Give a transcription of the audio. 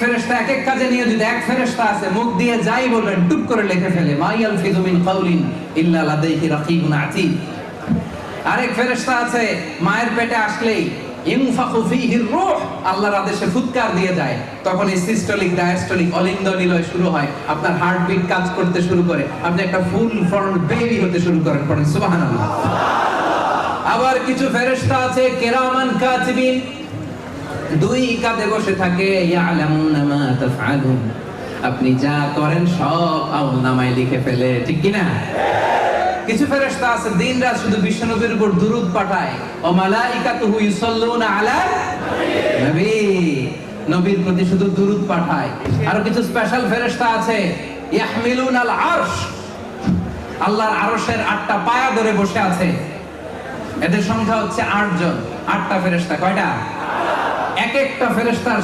ফেরেশতা এক এক কাজে নিয়োজিত। এক ফেরেশতা আছে মুখ দিয়ে যাই বলবেন টুপ করে লিখে ফেলে, মা ইয়ালফিযু মিন কাউলিন ইল্লা লাদাইহি রাকিবুন আতীদ। আরেক ফেরেশতা আছে মায়ের পেটে আসলেই ইনফাখু ফীহির রূহ, আল্লাহর আদেশে ফুৎকার দিয়ে যায়, তখন এই সিস্টোলিক ডায়াস্টোলিক অলিন্দ নিলয় শুরু হয়, আপনার হার্টবিট কাজ করতে শুরু করে, আপনি একটা ফুল ফর্ম বেবি হতে শুরু করেন। পড়েন সুবহানাল্লাহ। আবার কিছু ফেরেশতা আছে কিরামান কাতিবিন, দুই কাঁধে বসে থাকে, ইয়ালামুনা মা তাফআলুন, আপনি যা করেন সব আমলনামায় লিখে ফেলে, ঠিক কি না? কিছু ফেরেশতা আছে দিনরাত শুধু বিশ্বনবীর উপর দুরূদ পাঠায়, ও মালাইকাতুহু ইউসাল্লুনা আলা নবী, নবীর প্রতি শুধু দুরূদ পাঠায়। আর কিছু স্পেশাল ফেরেশতা আছে ইয়াহমিলুনাল আরশ, আল্লাহর আরশের 8টা পায়া ধরে বসে আছে। এদের সংখ্যা হচ্ছে 8 জন। 8টা ফেরেশতা। কয়টা? এক একটা ফেরেশতার